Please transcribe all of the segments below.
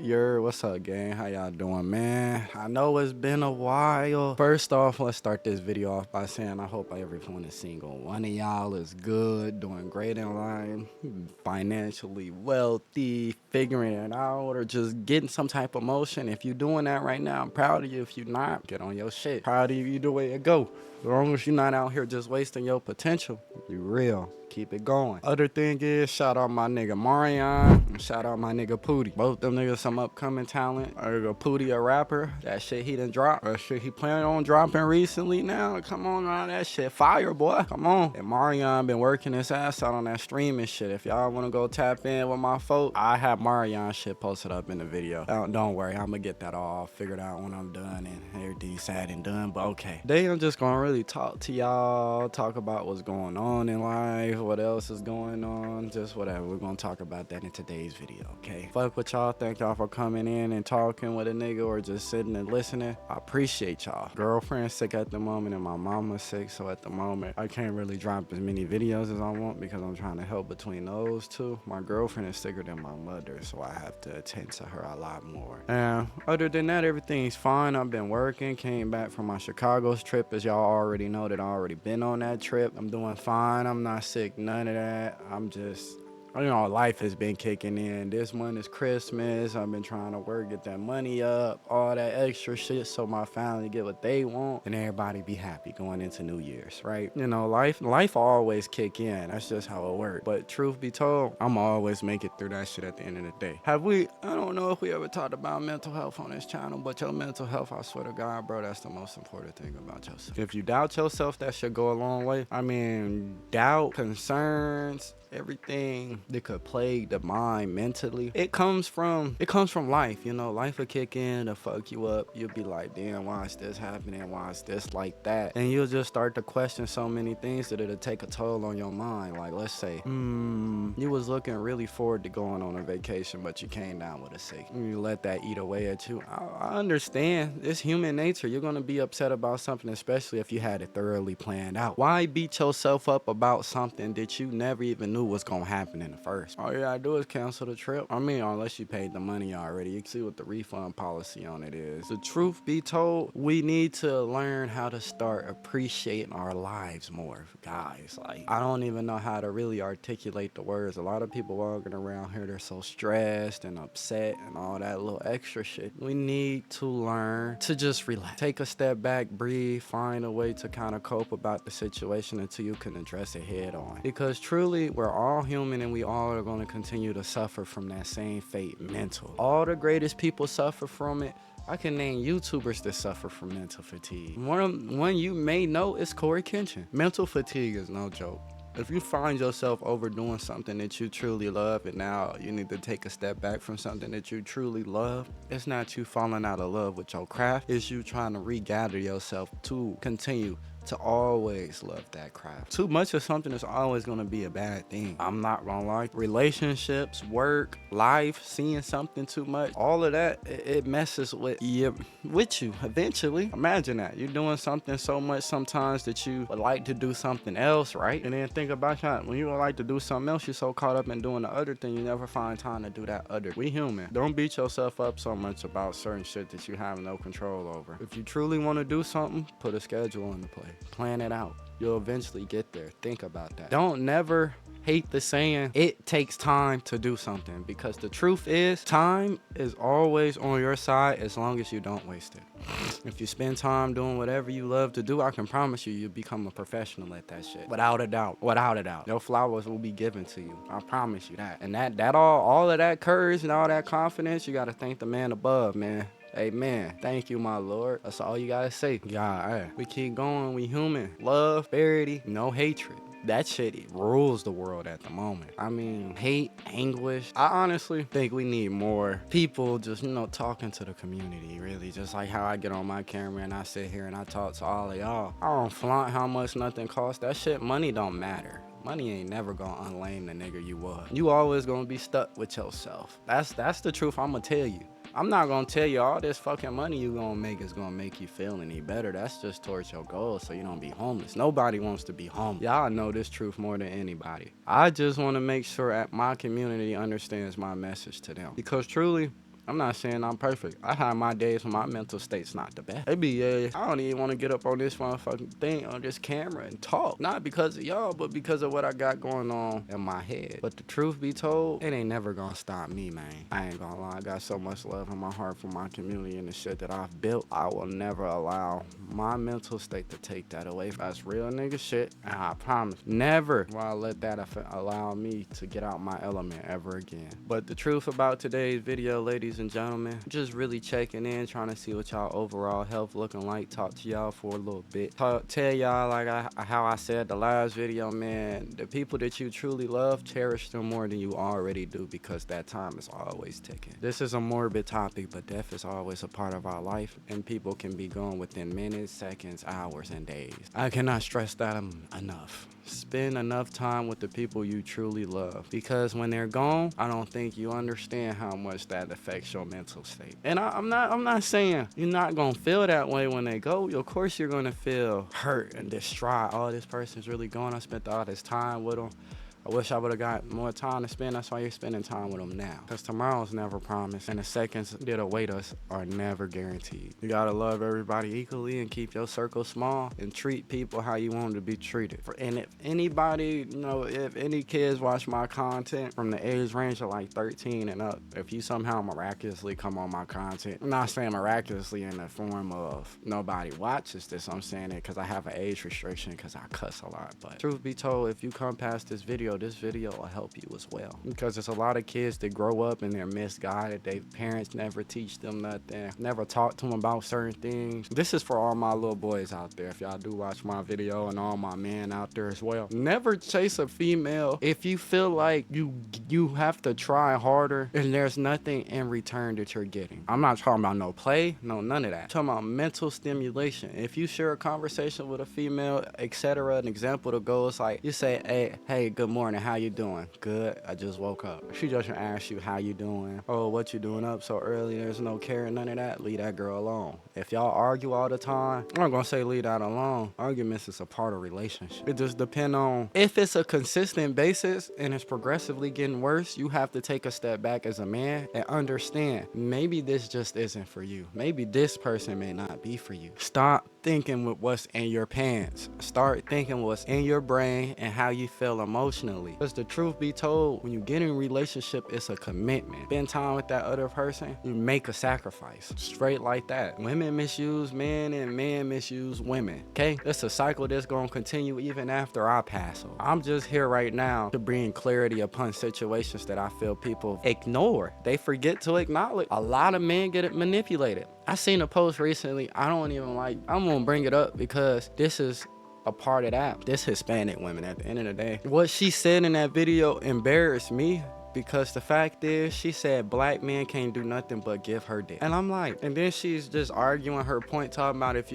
What's up, gang? How y'all doing, man? I know it's been a while. First off, let's start this video off by saying I hope everyone is single. One of y'all is good, doing great in life, financially wealthy, figuring it out, or just getting some type of motion. If you're doing that right now, I'm proud of you. If you're not, get on your shit. Proud of you either way it go. As long as you're not out here just wasting your potential, you real. Keep it going. Other thing is, shout out my nigga Marion and shout out my nigga Pootie. Both them niggas some upcoming talent. Pootie a rapper. That shit he done dropped. That shit he planning on dropping recently now. Come on, man. That shit fire, boy. Come on. And Marion been working his ass out on that streaming shit. If y'all want to go tap in with my folk, I have Marion shit posted up in the video. Don't worry. I'm going to get that all figured out when I'm done and everything's said and done. But okay. Today I'm just going to really talk to y'all. Talk about what's going on in life. What else is going on, just whatever. We're gonna talk about that in today's video, okay? Fuck with y'all. Thank y'all for coming in and talking with a nigga or just sitting and listening. I appreciate y'all. Girlfriend's sick at the moment and my mama's sick, so at the moment I can't really drop as many videos as I want because I'm trying to help between those two. My girlfriend is sicker than my mother, so I have to attend to her a lot more. And other than that, everything's fine. I've been working, came back from my Chicago's trip. As y'all already know that I already been on that trip. I'm doing fine. I'm not sick. None of that. I'm just, life has been kicking in. This month is Christmas. I've been trying to work, get that money up, all that extra shit so my family get what they want and everybody be happy going into New Year's, right? Life always kick in. That's just how it works. But truth be told, I'm always make it through that shit at the end of the day. I don't know if we ever talked about mental health on this channel, but your mental health, I swear to God, bro, that's the most important thing about yourself. If you doubt yourself, that should go a long way. Doubt, concerns, everything that could plague the mind mentally, it comes from life. Life will kick in to fuck you up. You'll be like, damn, why is this happening? Why is this like that? And you'll just start to question so many things that it'll take a toll on your mind. Like, let's say you was looking really forward to going on a vacation, but you came down with a sick. You let that eat away at you. I understand. It's human nature. You're gonna be upset about something, especially if you had it thoroughly planned out. Why beat yourself up about something that you never even knew was gonna happen in the first? All you gotta do is cancel the trip. Unless you paid the money already. You can see what the refund policy on it is. The truth be told, we need to learn how to start appreciating our lives more, guys. Like, I don't even know how to really articulate the words. A lot of people walking around here, they're so stressed and upset and all that little extra shit. We need to learn to just relax. Take a step back, breathe, find a way to kind of cope about the situation until you can address it head on. Because truly, we're all human and we all are going to continue to suffer from that same fate, mental. All the greatest people suffer from it. I can name YouTubers that suffer from mental fatigue. One you may know is Corey Kenshin. Mental fatigue is no joke. If you find yourself overdoing something that you truly love and now you need to take a step back from something that you truly love, it's not you falling out of love with your craft. It's you trying to regather yourself to continue to always love that craft. Too much of something is always going to be a bad thing. I'm not gonna lie. Relationships, work, life, seeing something too much, all of that, it messes with you eventually. Imagine that. You're doing something so much sometimes that you would like to do something else, right? And then think about that. When you would like to do something else, you're so caught up in doing the other thing, you never find time to do that other. We human. Don't beat yourself up so much about certain shit that you have no control over. If you truly want to do something, put a schedule into play. Plan it out. You'll eventually get there. Think about that. Don't never hate the saying, it takes time to do something, because the truth is, time is always on your side as long as you don't waste it. If you spend time doing whatever you love to do, I can promise you, you'll become a professional at that shit. Without a doubt. Without a doubt. Your flowers will be given to you. I promise you that. And all of that courage and all that confidence, you gotta thank the man above, man. Amen. Thank you, my Lord. That's all you gotta say. God, we keep going. We human. Love, prosperity, no hatred. That shit, it rules the world at the moment. Hate, anguish. I honestly think we need more people just, talking to the community, really. Just like how I get on my camera and I sit here and I talk to all of y'all. I don't flaunt how much nothing costs. That shit, money don't matter. Money ain't never gonna unlame the nigga you was. You always gonna be stuck with yourself. That's the truth I'ma tell you. I'm not gonna tell you all this fucking money you gonna make is gonna make you feel any better. That's just towards your goals so you don't be homeless. Nobody wants to be homeless. Y'all know this truth more than anybody. I just want to make sure that my community understands my message to them. Because truly, I'm not saying I'm perfect. I have my days when my mental state's not the best. It be, I don't even want to get up on this motherfucking thing on this camera and talk. Not because of y'all, but because of what I got going on in my head. But the truth be told, it ain't never gonna stop me, man. I ain't gonna lie. I got so much love in my heart for my community and the shit that I've built. I will never allow my mental state to take that away. That's real nigga shit. And I promise, never will I let that allow me to get out my element ever again. But the truth about today's video, ladies and gentlemen, just really checking in, trying to see what y'all overall health looking like. Talk to y'all for a little bit. Tell y'all like how I said the last video, man, the people that you truly love, cherish them more than you already do, because that time is always ticking. This is a morbid topic, but death is always a part of our life, and people can be gone within minutes, seconds, hours, and days. I cannot stress that enough. Spend enough time with the people you truly love, because when they're gone, I don't think you understand how much that affects your mental state. And I'm not saying you're not gonna feel that way when they go. Of course you're gonna feel hurt and distraught. Oh, this person's really gone. I spent all this time with them. I wish I would have got more time to spend. That's why you're spending time with them now. Because tomorrow's never promised, and the seconds that await us are never guaranteed. You gotta love everybody equally and keep your circle small and treat people how you want to be treated. And if anybody, if any kids watch my content from the age range of like 13 and up, if you somehow miraculously come on my content, I'm not saying miraculously in the form of nobody watches this, I'm saying it because I have an age restriction because I cuss a lot. But truth be told, if you come past this video will help you as well, because there's a lot of kids that grow up and they're misguided. Their parents never teach them nothing, never talk to them about certain things. This is for all my little boys out there, if y'all do watch my video, and all my men out there as well. Never chase a female if you feel like you have to try harder and there's nothing in return that you're getting. I'm not talking about no play, no none of that. I'm talking about mental stimulation. If you share a conversation with a female, etc., an example to go is like you say, hey, good morning, how you doing? Good, I just woke up. She just gonna ask you how you doing. Oh, what you doing up so early? There's no care, none of that. Leave that girl alone. If y'all argue all the time, I'm not gonna say leave that alone. Arguments is a part of relationship. It just depends on if it's a consistent basis and it's progressively getting worse. You have to take a step back as a man and understand, maybe this just isn't for you. Maybe this person may not be for you. Stop thinking with what's in your pants. Start thinking what's in your brain and how you feel emotionally. Because the truth be told, when you get in a relationship, it's a commitment. Spend time with that other person, you make a sacrifice. Straight like that. Women misuse men and men misuse women. Okay? It's a cycle that's gonna continue even after I pass on. I'm just here right now to bring clarity upon situations that I feel people ignore. They forget to acknowledge. A lot of men get it manipulated. I seen a post recently, I'm gonna bring it up because this is a part of that. This Hispanic women, at the end of the day, what she said in that video embarrassed me, because the fact is, she said black men can't do nothing but give her dick. And I'm like, and then she's just arguing her point, talking about if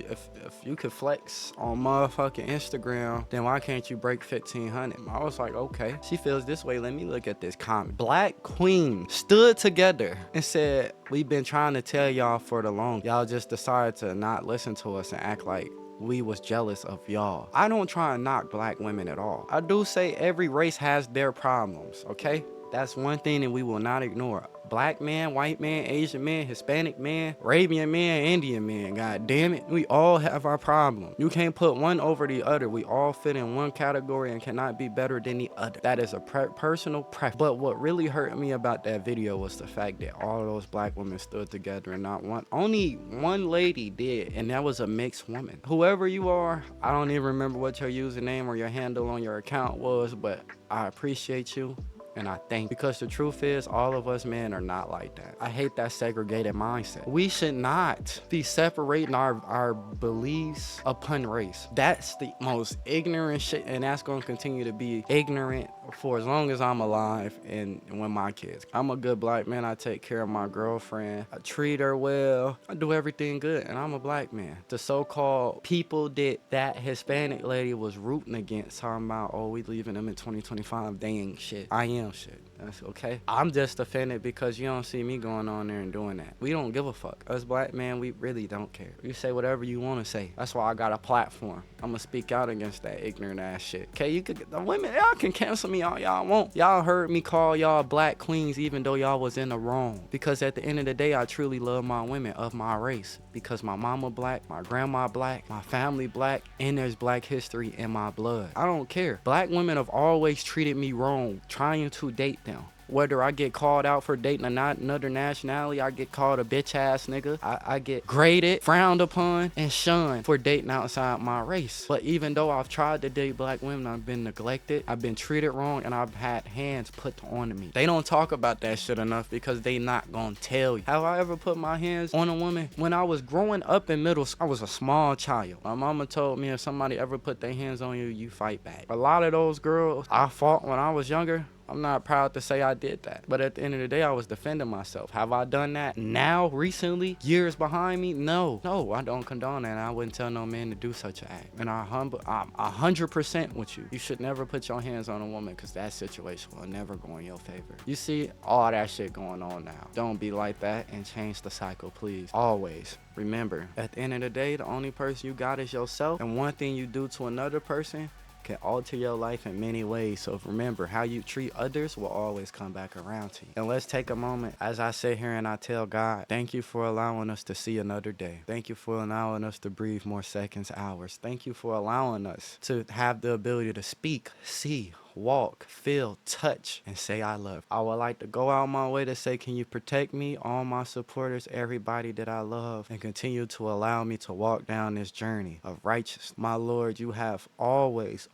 you could flex on motherfucking Instagram, then why can't you break 1,500? I was like, okay, she feels this way. Let me look at this comment. Black queen stood together and said, we've been trying to tell y'all for the long. Y'all just decided to not listen to us and act like we was jealous of y'all. I don't try and knock black women at all. I do say every race has their problems, okay? That's one thing that we will not ignore. Black man, white man, Asian man, Hispanic man, Arabian man, Indian man, god damn it. We all have our problem. You can't put one over the other. We all fit in one category and cannot be better than the other. That is a personal preference. But what really hurt me about that video was the fact that all of those black women stood together and only one lady did, and that was a mixed woman. Whoever you are, I don't even remember what your username or your handle on your account was, but I appreciate you. And I think, because the truth is, all of us men are not like that. I hate that segregated mindset. We should not be separating our beliefs upon race. That's the most ignorant shit, and that's going to continue to be ignorant for as long as I'm alive and when my kids. I'm a good black man. I take care of my girlfriend. I treat her well. I do everything good, and I'm a black man. The so-called people that Hispanic lady was rooting against, talking about, oh, we leaving them in 2025. They ain't shit. I am shit. That's okay. I'm just offended because you don't see me going on there and doing that. We don't give a fuck. Us black men, we really don't care. You say whatever you want to say. That's why I got a platform. I'm gonna speak out against that ignorant ass shit. Okay, you could, the women, y'all can cancel me all y'all want. Y'all heard me call y'all black queens even though y'all was in the wrong. Because at the end of the day, I truly love my women of my race. Because my mama black, my grandma black, my family black, and there's black history in my blood. I don't care. Black women have always treated me wrong trying to date them. Whether I get called out for dating another nationality, I get called a bitch ass nigga. I get graded, frowned upon, and shunned for dating outside my race. But even though I've tried to date black women, I've been neglected, I've been treated wrong, and I've had hands put on me. They don't talk about that shit enough because they not gonna tell you. Have I ever put my hands on a woman? When I was growing up in middle school, I was a small child. My mama told me if somebody ever put their hands on you, you fight back. A lot of those girls I fought when I was younger, I'm not proud to say I did that. But at the end of the day, I was defending myself. Have I done that now, recently, years behind me? No, I don't condone that. And I wouldn't tell no man to do such an act. And I'm 100% with you. You should never put your hands on a woman because that situation will never go in your favor. You see all that shit going on now. Don't be like that and change the cycle, please. Always. Remember, at the end of the day, the only person you got is yourself. And one thing you do to another person can alter your life in many ways. So remember, how you treat others will always come back around to you. And let's take a moment as I sit here and I tell God, thank you for allowing us to see another day. Thank you for allowing us to breathe more seconds, hours. Thank you for allowing us to have the ability to speak, see, walk, feel, touch, and say I love. I would like to go out my way to say, can you protect me, all my supporters, everybody that I love, and continue to allow me to walk down this journey of righteousness. My Lord, you have always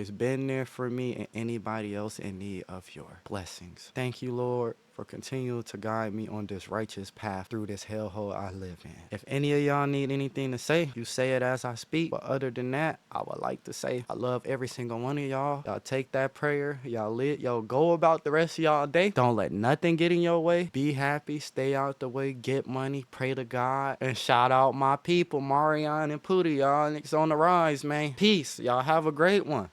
been there for me and anybody else in need of your blessings. Thank you, Lord, for continuing to guide me on this righteous path through this hellhole I live in. If any of y'all need anything to say, you say it as I speak. But other than that, I would like to say I love every single one of y'all. Y'all take that prayer. Y'all lit. Y'all go about the rest of y'all day. Don't let nothing get in your way. Be happy. Stay out the way. Get money. Pray to God. And shout out my people, Marion and Pooty. Y'all niggas on the rise, man. Peace. Y'all have a great one.